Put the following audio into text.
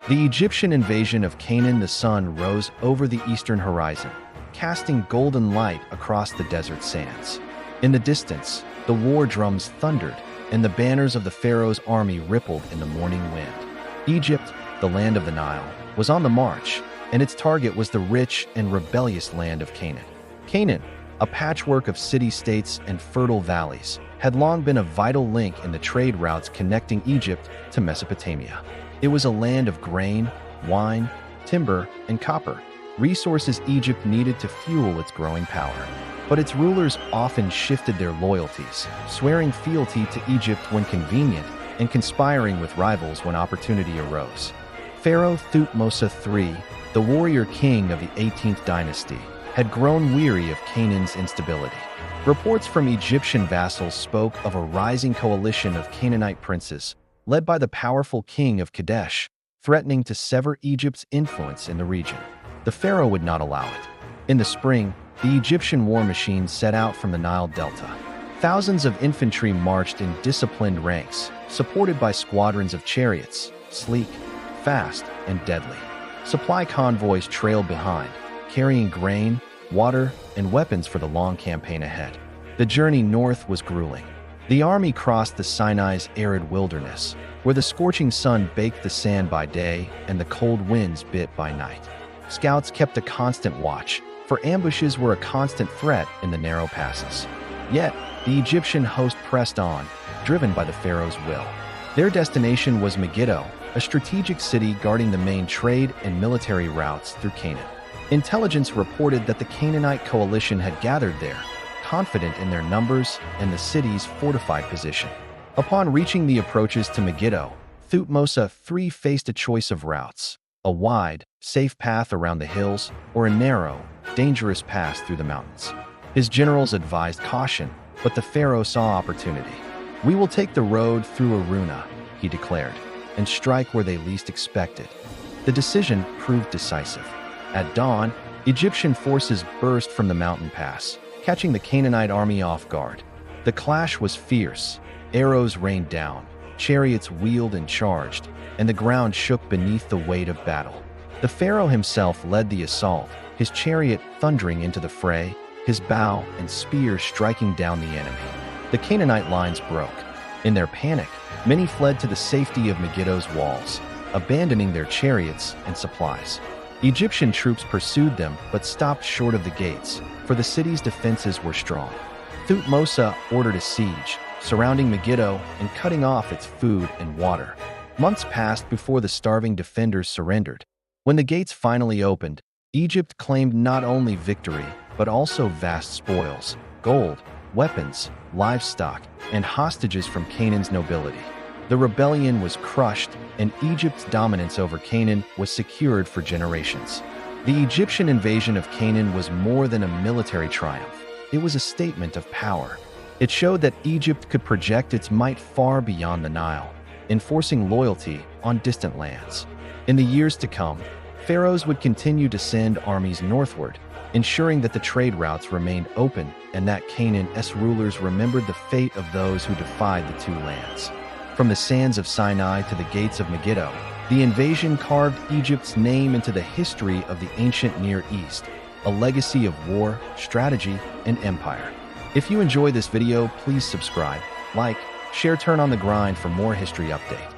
The Egyptian invasion of Canaan. The sun rose over the eastern horizon, casting golden light across the desert sands. In the distance, the war drums thundered, and the banners of the Pharaoh's army rippled in the morning wind. Egypt, the land of the Nile, was on the march, and its target was the rich and rebellious land of Canaan. Canaan, a patchwork of city-states and fertile valleys, had long been a vital link in the trade routes connecting Egypt to Mesopotamia. It was a land of grain, wine, timber, and copper, resources Egypt needed to fuel its growing power. But its rulers often shifted their loyalties, swearing fealty to Egypt when convenient and conspiring with rivals when opportunity arose. Pharaoh Thutmose III, the warrior king of the 18th dynasty, had grown weary of Canaan's instability. Reports from Egyptian vassals spoke of a rising coalition of Canaanite princes, led by the powerful king of Kadesh, threatening to sever Egypt's influence in the region. The pharaoh would not allow it. In the spring, the Egyptian war machine set out from the Nile Delta. Thousands of infantry marched in disciplined ranks, supported by squadrons of chariots, sleek, fast, and deadly. Supply convoys trailed behind, carrying grain, water, and weapons for the long campaign ahead. The journey north was grueling. The army crossed the Sinai's arid wilderness, where the scorching sun baked the sand by day and the cold winds bit by night. Scouts kept a constant watch, for ambushes were a constant threat in the narrow passes. Yet, the Egyptian host pressed on, driven by the pharaoh's will. Their destination was Megiddo, a strategic city guarding the main trade and military routes through Canaan. Intelligence reported that the Canaanite coalition had gathered there, confident in their numbers and the city's fortified position. Upon reaching the approaches to Megiddo, Thutmose III faced a choice of routes: a wide, safe path around the hills, or a narrow, dangerous pass through the mountains. His generals advised caution, but the pharaoh saw opportunity. "We will take the road through Aruna," he declared, "and strike where they least expected." The decision proved decisive. At dawn, Egyptian forces burst from the mountain pass, catching the Canaanite army off guard. The clash was fierce. Arrows rained down, chariots wheeled and charged, and the ground shook beneath the weight of battle. The pharaoh himself led the assault, his chariot thundering into the fray, his bow and spear striking down the enemy. The Canaanite lines broke. In their panic, many fled to the safety of Megiddo's walls, abandoning their chariots and supplies. Egyptian troops pursued them but stopped short of the gates, for the city's defenses were strong. Thutmose ordered a siege, surrounding Megiddo and cutting off its food and water. Months passed before the starving defenders surrendered. When the gates finally opened, Egypt claimed not only victory, but also vast spoils: gold, weapons, livestock, and hostages from Canaan's nobility. The rebellion was crushed, and Egypt's dominance over Canaan was secured for generations. The Egyptian invasion of Canaan was more than a military triumph. It was a statement of power. It showed that Egypt could project its might far beyond the Nile, enforcing loyalty on distant lands. In the years to come, pharaohs would continue to send armies northward, ensuring that the trade routes remained open and that Canaan's rulers remembered the fate of those who defied the two lands. From the sands of Sinai to the gates of Megiddo, the invasion carved Egypt's name into the history of the ancient Near East, a legacy of war, strategy, and empire. If you enjoy this video, please subscribe, like, share, turn on the grind for more history updates.